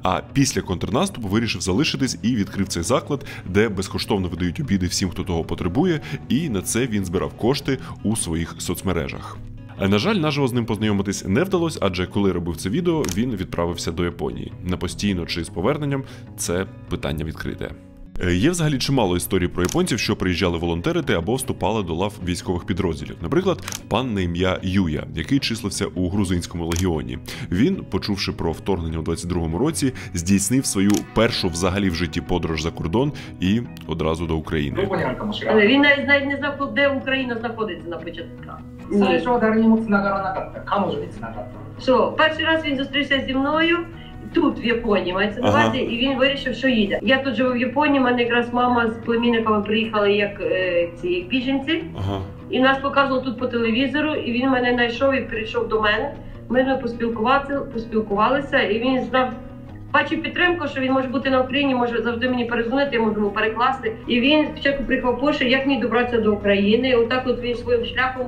А після контрнаступу вирішив залишитись і відкрив цей заклад, де безкоштовно видають обіди всім, хто того потребує, і на це він збирав кошти у своїх соцмережах. На жаль, наживо з ним познайомитись не вдалося, адже коли робив це відео, він відправився до Японії. На постійно чи з поверненням – це питання відкрите. Є взагалі чимало історій про японців, що приїжджали волонтерити або вступали до лав військових підрозділів. Наприклад, пан на ім'я Юя, який числився у грузинському легіоні. Він, почувши про вторгнення у 22-му році, здійснив свою першу взагалі в житті подорож за кордон і одразу до України.
Він навіть не знав, де Україна знаходиться на початку. Що, перший раз він зустрівся зі мною, тут, в Японії, мається на увазі, і він вирішив, що їде. Я тут живу в Японії, в мене якраз мама з племінниками приїхали як біженці. І нас показували тут по телевізору, і він мене знайшов і прийшов до мене. Ми поспілкувалися, і він знав, бачив підтримку, що він може бути на Україні, може завжди мені перезвонити, я можу йому перекласти. І він спочатку приїхав Польщі, як мені добратися до України. І отак от він своїм шляхом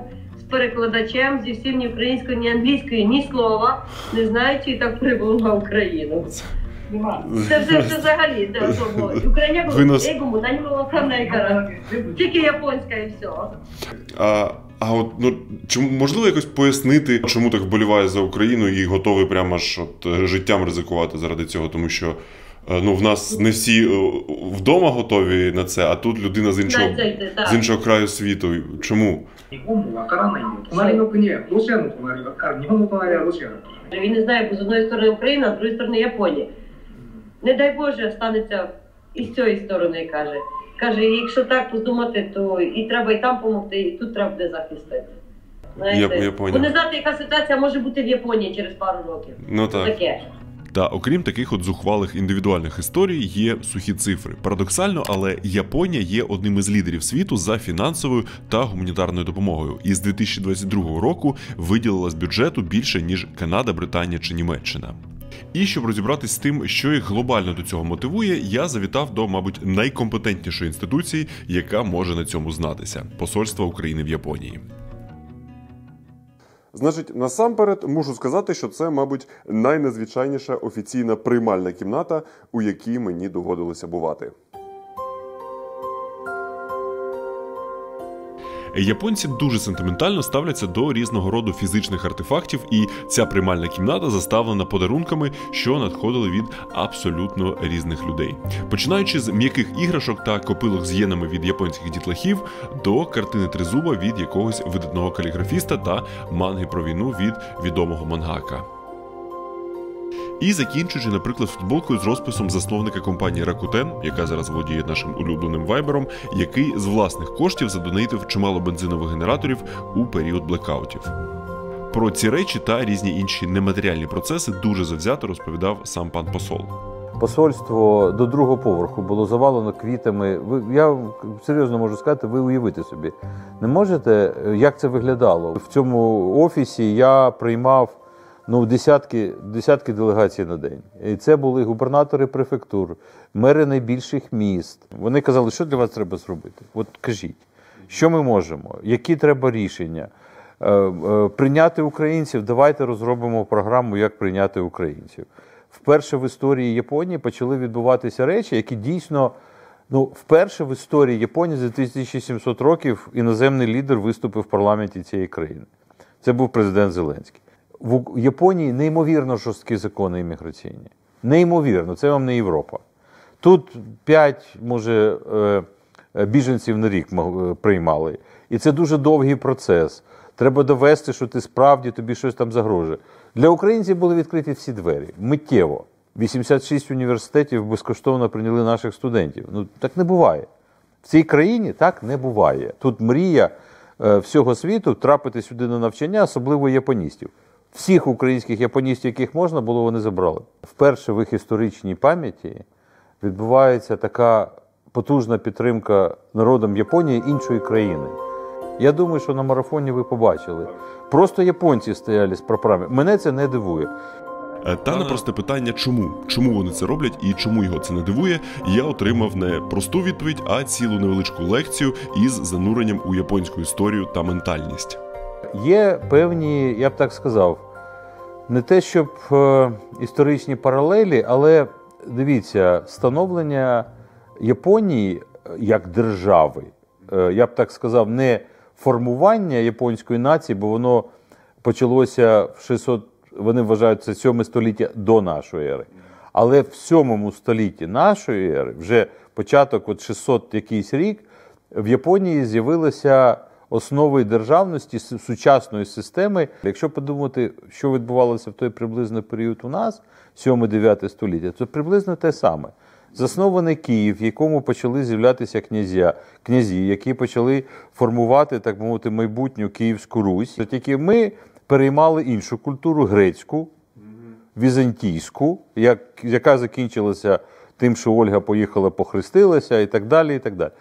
перекладачем, зі всім ні українською, ні англійською, ні слова, не знаючи, і так прибув на Україну. Це взагалі, Україна егому, на ньому локальна, тільки японська і все.
А от, чому, можливо якось пояснити, чому так вболіває за Україну і готовий прямо аж життям ризикувати заради цього, тому що в нас не всі вдома готові на це, а тут людина з іншого краю світу. Чому?
Він не знає, бо з одної сторони Україна, а з другої сторони Японія. Не дай Боже, станеться і з цієї сторони, каже. Каже, якщо так подумати, то і треба і там допомогти, і тут треба буде захистити. Знаєте, бо не знати, яка ситуація може бути в Японії через пару років. Таке.
Та окрім таких от зухвалих індивідуальних історій, є сухі цифри. Парадоксально, але Японія є одним із лідерів світу за фінансовою та гуманітарною допомогою. І з 2022 року виділила з бюджету більше, ніж Канада, Британія чи Німеччина. І щоб розібратись з тим, що їх глобально до цього мотивує, я завітав до, мабуть, найкомпетентнішої інституції, яка може на цьому знатися – Посольства України в Японії.
Значить, насамперед мушу сказати, що це, мабуть, найнезвичайніша офіційна приймальна кімната, у якій мені доводилося бувати.
Японці дуже сентиментально ставляться до різного роду фізичних артефактів, і ця приймальна кімната заставлена подарунками, що надходили від абсолютно різних людей. Починаючи з м'яких іграшок та копилок з єнами від японських дітлахів, до картини Тризуба від якогось видатного каліграфіста та манги про війну від відомого мангака. І закінчуючи, наприклад, футболкою з розписом засновника компанії Rakuten, яка зараз володіє нашим улюбленим вайбером, який з власних коштів задонейтив чимало бензинових генераторів у період блекаутів. Про ці речі та різні інші нематеріальні процеси дуже завзято розповідав сам пан посол.
Посольство до другого поверху було завалено квітами. Я серйозно можу сказати, ви уявити собі. Не можете, як це виглядало? В цьому офісі я приймав десятки делегацій на день. І це були губернатори префектур, мери найбільших міст. Вони казали, що для вас треба зробити? От кажіть, що ми можемо, які треба рішення? Прийняти українців, давайте розробимо програму, як прийняти українців. Вперше в історії Японії почали відбуватися речі, які дійсно, вперше в історії Японії за 1700 років іноземний лідер виступив в парламенті цієї країни. Це був президент Зеленський. в Японії неймовірно жорсткі закони імміграційні. Неймовірно, це вам не Європа. Тут 5, може, біженців на рік приймали. І це дуже довгий процес. Треба довести, що ти справді, тобі щось там загрожує. Для українців були відкриті всі двері. Миттєво. 86 університетів безкоштовно прийняли наших студентів. Ну, так не буває. В цій країні так не буває. Тут мрія всього світу трапити сюди на навчання, особливо японістів. Всіх українських японістів, яких можна було, вони забрали. Вперше в їх історичній пам'яті відбувається така потужна підтримка народом Японії іншої країни. Я думаю, що на марафоні ви побачили. Просто японці стояли з прапорами. Мене це не дивує.
Та на просте питання «чому?», чому вони це роблять і чому його це не дивує, я отримав не просту відповідь, а цілу невеличку лекцію із зануренням у японську історію та ментальність.
Є певні, я б так сказав, не те щоб історичні паралелі, але дивіться, становлення Японії як держави, я б так сказав, не формування японської нації, бо воно почалося в 600, вони вважають це 7 століття до нашої ери. Але в 7 столітті нашої ери, вже початок от 600 якийсь рік, в Японії з'явилися основи державності сучасної системи. Якщо подумати, що відбувалося в той приблизно період у нас, 7-9 століття, то приблизно те саме. Заснований Київ, в якому почали з'являтися князі, які почали формувати, так мовити, майбутню Київську Русь. Тільки ми переймали іншу культуру, грецьку, візантійську, яка закінчилася тим, що Ольга поїхала, похрестилася і так далі, і так далі.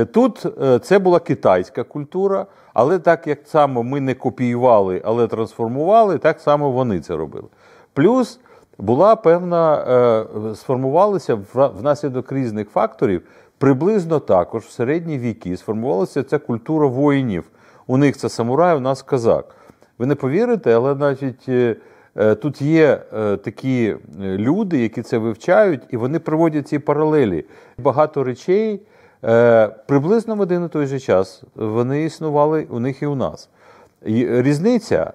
Тут це була китайська культура, але так як само ми не копіювали, але трансформували, так само вони це робили. Плюс була певна, сформувалася внаслідок різних факторів, приблизно також в середні віки сформувалася ця культура воїнів. У них це самурай, у нас козак. Ви не повірите, але навіть тут є такі люди, які це вивчають, і вони проводять ці паралелі. Багато речей приблизно в один і той же час вони існували у них і у нас. Різниця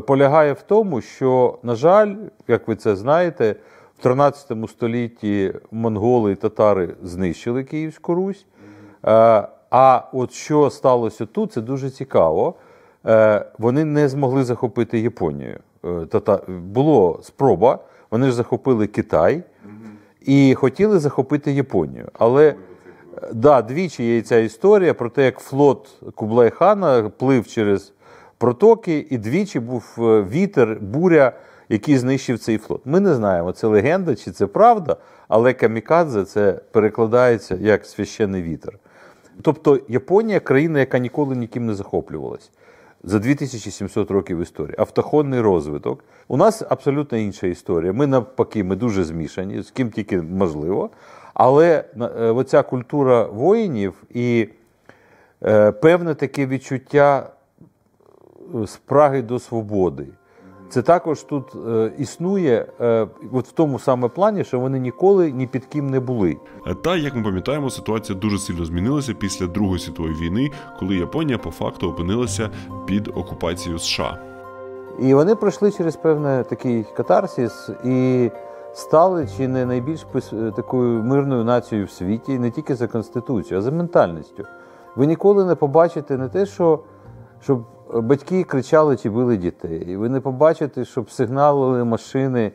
полягає в тому, що, на жаль, як ви це знаєте, в 13 столітті монголи і татари знищили Київську Русь. А от що сталося тут, це дуже цікаво. Вони не змогли захопити Японію. Була спроба, вони ж захопили Китай і хотіли захопити Японію. Але двічі є ця історія про те, як флот Кублай-хана плив через протоки, і двічі був вітер, буря, який знищив цей флот. Ми не знаємо, це легенда чи це правда, але камікадзе це перекладається як священний вітер. Тобто Японія – країна, яка ніколи ніким не захоплювалась. За 2700 років історії. Автохонний розвиток. У нас абсолютно інша історія. Ми навпаки, ми дуже змішані, з ким тільки можливо. Але оця культура воїнів і певне таке відчуття спраги до свободи. Це також тут існує от в тому саме плані, що вони ніколи ні під ким не були.
Та, як ми пам'ятаємо, ситуація дуже сильно змінилася після Другої світової війни, коли Японія по факту опинилася під окупацією США.
І вони пройшли через певний такий катарсис і стали чи не найбільш такою мирною нацією в світі, не тільки за Конституцією, а за ментальністю. Ви ніколи не побачите не те, щоб батьки кричали чи били дітей. Ви не побачите, щоб сигналили машини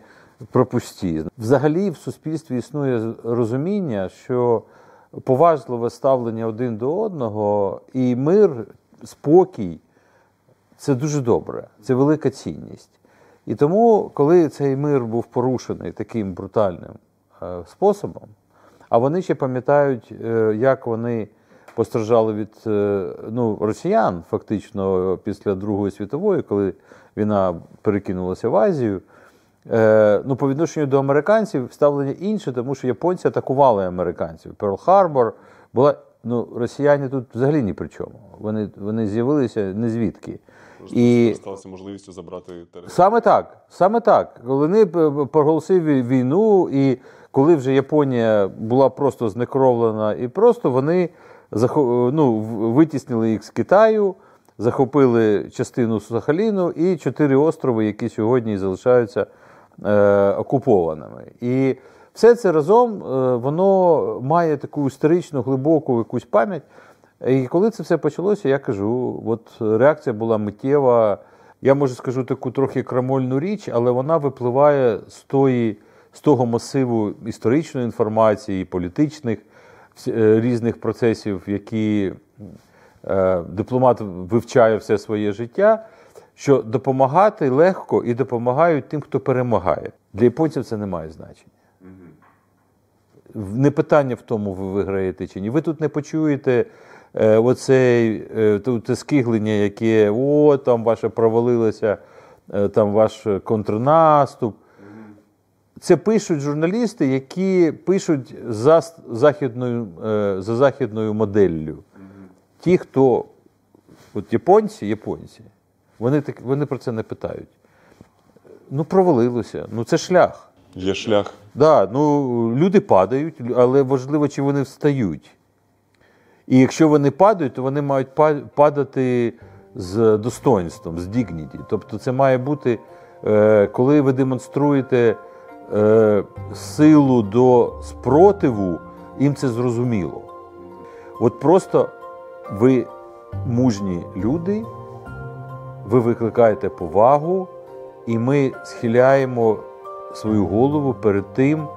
пропусті. Взагалі в суспільстві існує розуміння, що поважливе ставлення один до одного і мир, спокій – це дуже добре, це велика цінність. І тому, коли цей мир був порушений таким брутальним способом, а вони ще пам'ятають, як вони постраждали від росіян, фактично, після Другої світової, коли війна перекинулася в Азію. По відношенню до американців ставлення інше, тому що японці атакували американців. Перл-Харбор була, росіяни тут взагалі ні при чому. Вони з'явилися не звідки.
І сталася можливістю забрати
територію. Саме так. Коли вони проголосили війну, і коли вже Японія була просто знекровлена, і просто вони витіснили їх з Китаю, захопили частину Сахаліну і 4 острови, які сьогодні залишаються окупованими. І все це разом, воно має таку історичну, глибоку якусь пам'ять. І коли це все почалося, я кажу, от реакція була миттєва. Я, може, скажу таку трохи крамольну річ, але вона випливає з того масиву історичної інформації, політичних різних процесів, які дипломат вивчає все своє життя, що допомагати легко і допомагають тим, хто перемагає. Для японців це не має значення. Не питання в тому, ви виграєте чи ні. Ви тут не почуєте оце скиглення, яке там ваше провалилося, там ваш контрнаступ. Це пишуть журналісти, які пишуть за західною моделлю. Ті, хто, японці, вони про це не питають. Провалилося, це шлях.
Є шлях.
Так, люди падають, але важливо, чи вони встають. І якщо вони падають, то вони мають падати з достоинством, з dignity. Тобто це має бути, коли ви демонструєте силу до спротиву, їм це зрозуміло. От просто ви мужні люди, ви викликаєте повагу, і ми схиляємо свою голову перед тим,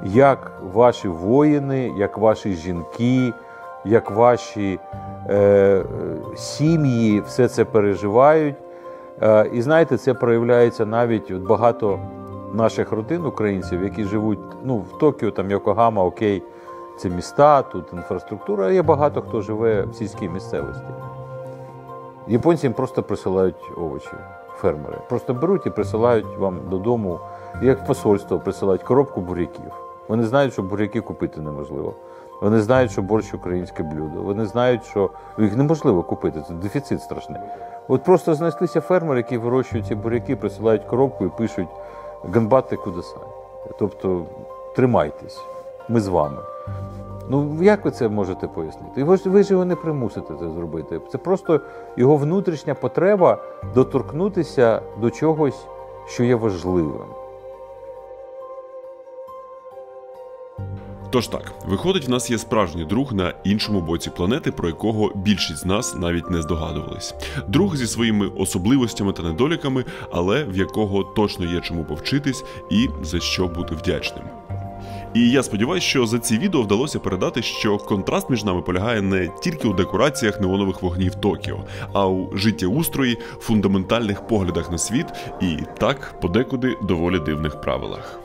як ваші воїни, як ваші жінки, як ваші сім'ї все це переживають. І знаєте, це проявляється навіть багато наших родин українців, які живуть в Токіо, там Йокогама, окей, це міста, тут інфраструктура, а є багато хто живе в сільській місцевості. Японці їм просто присилають овочі, фермери. Просто беруть і присилають вам додому, як посольство, присилають коробку буряків. Вони знають, що буряки купити неможливо. Вони знають, що борщ – українське блюдо. Вони знають, що їх неможливо купити, це дефіцит страшний. От просто знайшлися фермери, які вирощують ці буряки, присилають коробку і пишуть «Ганбатте кудасай». Тобто тримайтесь, ми з вами. Як ви це можете пояснити? Ви ж його не примусите це зробити. Це просто його внутрішня потреба доторкнутися до чогось, що є важливим.
Тож так, виходить, в нас є справжній друг на іншому боці планети, про якого більшість з нас навіть не здогадувались. Друг зі своїми особливостями та недоліками, але в якого точно є чому повчитись і за що бути вдячним. І я сподіваюся, що за ці відео вдалося передати, що контраст між нами полягає не тільки у декораціях неонових вогнів Токіо, а у життєустрої, фундаментальних поглядах на світ і, так, подекуди доволі дивних правилах.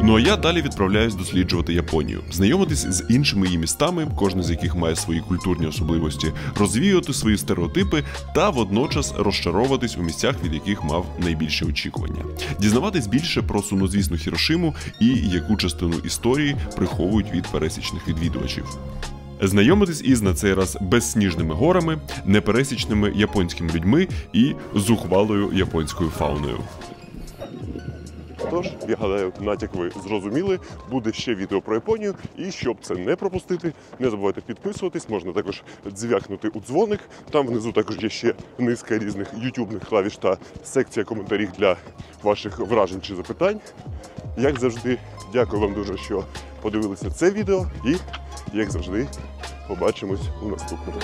Ну а я далі відправляюсь досліджувати Японію, знайомитись з іншими її містами, кожне з яких має свої культурні особливості, розвіювати свої стереотипи та водночас розчаровуватись у місцях, від яких мав найбільше очікування. Дізнаватись більше про сумнозвісну Хірошиму і яку частину історії приховують від пересічних відвідувачів. Знайомитись із на цей раз безсніжними горами, непересічними японськими людьми і зухвалою японською фауною.
Тож, я гадаю, натяк ви зрозуміли, буде ще відео про Японію, і щоб це не пропустити, не забувайте підписуватись, можна також дзвякнути у дзвоник, там внизу також є ще низка різних ютубних клавіш та секція коментарів для ваших вражень чи запитань. Як завжди, дякую вам дуже, що подивилися це відео, і, як завжди, побачимось у наступному.